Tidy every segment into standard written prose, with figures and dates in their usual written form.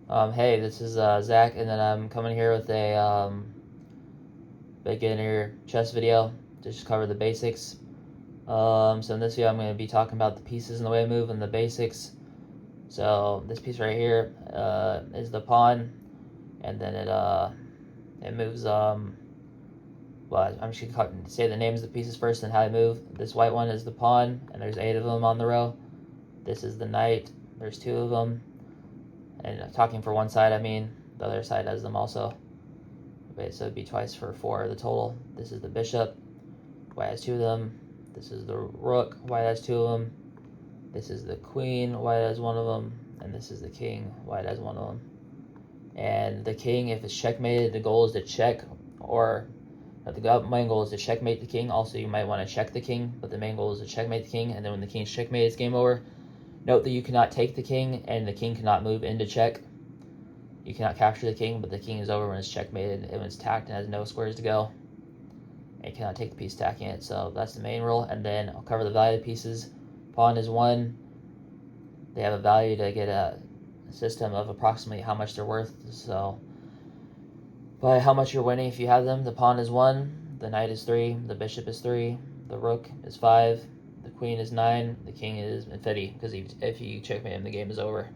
Hey, this is Zach, and then I'm coming here with a beginner chess video to just cover the basics. So in this video, I'm going to be talking about the pieces and the way I move and the basics. So this piece right here is the pawn, and then it moves. Well, I'm just going to say the names of the pieces first and how they move. This white one is the pawn, and there's 8 of them on the row. This is the knight. There's 2 of them. And talking for one side, I mean the other side has them also. Okay, so it'd be twice for 4 the total. This is the bishop. White has 2 of them. This is the rook. White has 2 of them. This is the queen. White has 1 of them. And this is the king. White has 1 of them. And the king, if it's checkmated, the goal is to check, or the main goal is to checkmate the king. Also, you might want to check the king, but the main goal is to checkmate the king. And then when the king's checkmated, it's game over. Note that you cannot take the king, and the king cannot move into check. You cannot capture the king, but the king is over when it's checkmated. When it's tacked and has no squares to go, and you cannot take the piece attacking it. So that's the main rule. And then I'll cover the value of the pieces. Pawn is 1. They have a value to get a system of approximately how much they're worth. So by how much you're winning if you have them, the pawn is 1, the knight is 3, the bishop is 3, the rook is 5, the queen is 9, the king is infinity, because if you checkmate him, the game is over.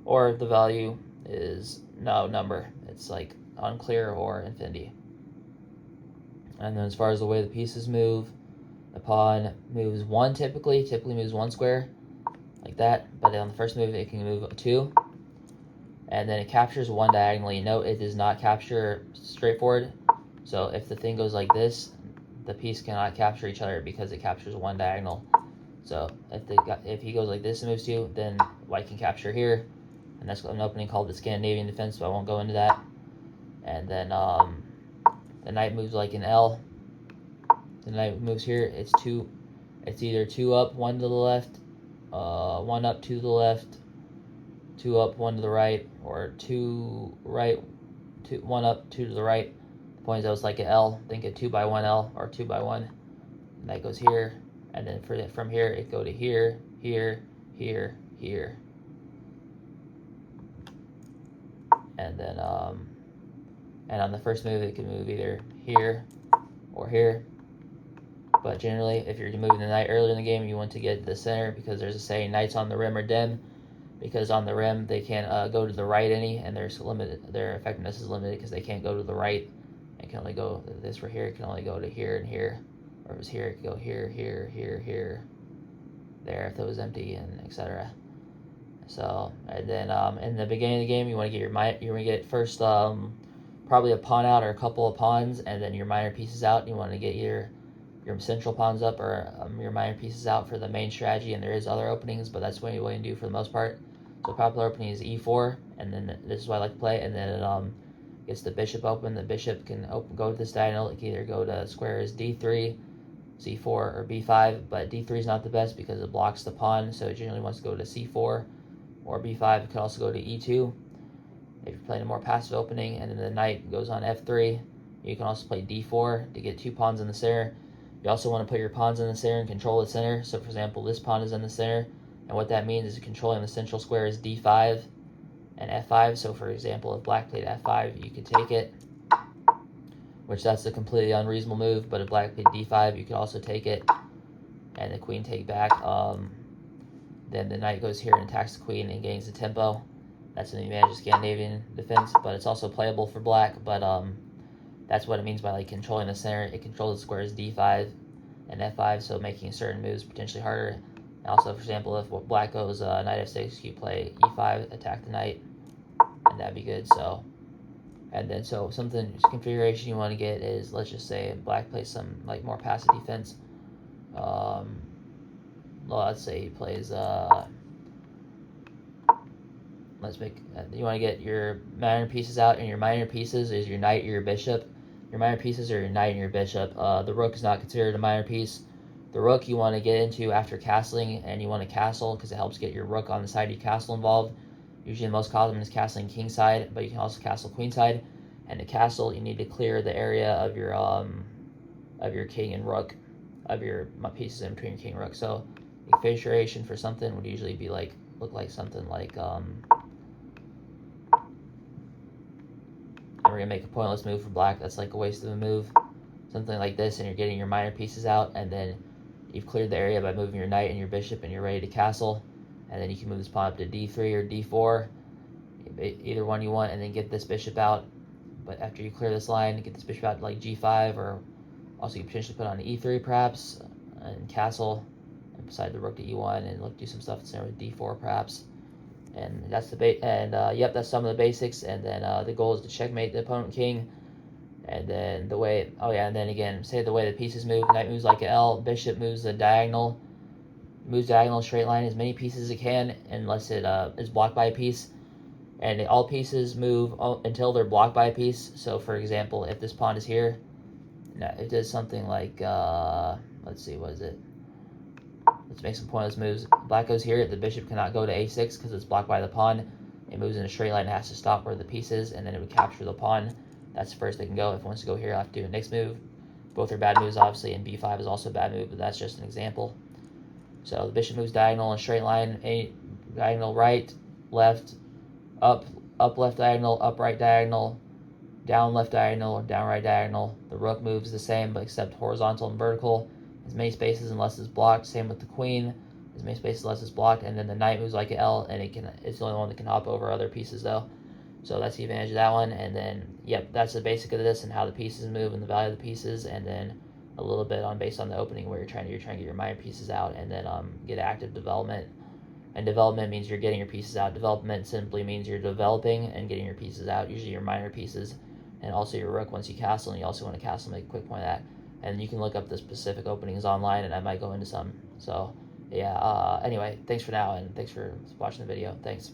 Or the value is no number. It's like unclear or infinity. And then as far as the way the pieces move, the pawn moves 1 typically moves 1 square, like that. But on the first move, it can move 2. And then it captures 1 diagonally. Note it does not capture straightforward. So if the thing goes like this, the piece cannot capture each other because it captures 1 diagonal. So if he goes like this and moves 2, then white can capture here. And that's an opening called the Scandinavian defense, so I won't go into that. And then the knight moves like an L. The knight moves here. It's either 2 up, 1 to the left, 1 up, 2 to the left, 2 up, 1 to the right, or 2 right, 1 up, 2 to the right. The point is that it's like an L. Think a 2 by 1 L or 2 by 1. The knight goes here, and then from here it go to here, here, here, here. And then and on the first move it can move either here or here, but generally if you're moving the knight earlier in the game, you want to get the center, because there's a saying, knights on the rim are dim, because on the rim they can't go to the right any, and their effectiveness is limited because they can't go to the right. It can only go this right here, it can only go to here and here, or if it was here it could go here, here, here, here, there if it was empty, and etc. So, and then in the beginning of the game, you want to get first probably a pawn out or a couple of pawns, and then your minor pieces out. You want to get your central pawns up, or your minor pieces out for the main strategy. And there is other openings, but that's what you want to do for the most part. So popular opening is e4, and then this is what I like to play. And then it gets the bishop open. The bishop can go to this diagonal. It can either go to squares d3, c4, or b5, but d3 is not the best because it blocks the pawn, so it generally wants to go to c4 or b5. It could also go to e2 if you're playing a more passive opening, and then the knight goes on f3. You can also play d4 to get 2 pawns in the center. You also want to put your pawns in the center and control the center. So for example, this pawn is in the center, and what that means is controlling the central square is d5 and f5. So for example, if black played f5, you could take it, which that's a completely unreasonable move, but if black played d5, you could also take it, and the queen take back. Then the knight goes here and attacks the queen and gains the tempo. That's an advantage of Scandinavian defense, but it's also playable for black. But that's what it means by like controlling the center. It controls the squares d5 and f5, so making certain moves potentially harder. And also, for example, if black goes knight f6, you play e5, attack the knight, and that'd be good. So, and then something configuration you want to get is, let's just say black plays some like more passive defense. Well, let's say he plays you want to get your minor pieces out, and your minor pieces is your knight or your bishop. Your minor pieces are your knight and your bishop. The rook is not considered a minor piece. The rook you want to get into after castling, and you want to castle because it helps get your rook on the side of your castle involved. Usually the most common is castling king side, but you can also castle queen side. And to castle, you need to clear the area of your king and rook, of your pieces in between your king and rook. So the configuration for something would usually be look like something like we're going to make a pointless move for black. That's like a waste of a move. Something like this, and you're getting your minor pieces out, and then you've cleared the area by moving your knight and your bishop, and you're ready to castle. And then you can move this pawn up to d3 or d4, either one you want, and then get this bishop out. But after you clear this line, get this bishop out to like g5, or also you can potentially put on e3 perhaps, and castle, and beside the rook to e1, and look do some stuff there with d4 perhaps. And that's the yep, that's some of the basics. And then the goal is to checkmate the opponent king. And then the way, oh yeah, and then again, say the way the pieces move. Knight moves like an L, bishop moves the diagonal, straight line, as many pieces as it can, unless it is blocked by a piece. And all pieces move until they're blocked by a piece. So for example, if this pawn is here, it does something like, let's see, what is it? Let's make some pointless moves. Black goes here, the bishop cannot go to a6 because it's blocked by the pawn. It moves in a straight line, it has to stop where the piece is, and then it would capture the pawn. That's the first they can go. If it wants to go here, I'll have to do a next move. Both are bad moves, obviously, and b5 is also a bad move, but that's just an example. So the bishop moves diagonal in a straight line, diagonal right, left, up left diagonal, up right diagonal, down left diagonal, down right diagonal. The rook moves the same, but except horizontal and vertical. As many spaces unless it's blocked. Same with the queen. As many spaces unless it's blocked. And then the knight moves like an L, and it's the only one that can hop over other pieces though. So that's the advantage of that one. And then, yep, that's the basic of this and how the pieces move and the value of the pieces. And then a little bit based on the opening where you're trying to get your minor pieces out, and then get active development. And development means you're getting your pieces out. Development simply means you're developing and getting your pieces out, usually your minor pieces, and also your rook once you castle. And you also want to castle, make a quick point of that. And you can look up the specific openings online, and I might go into some. So yeah, anyway, thanks for now, and thanks for watching the video. Thanks.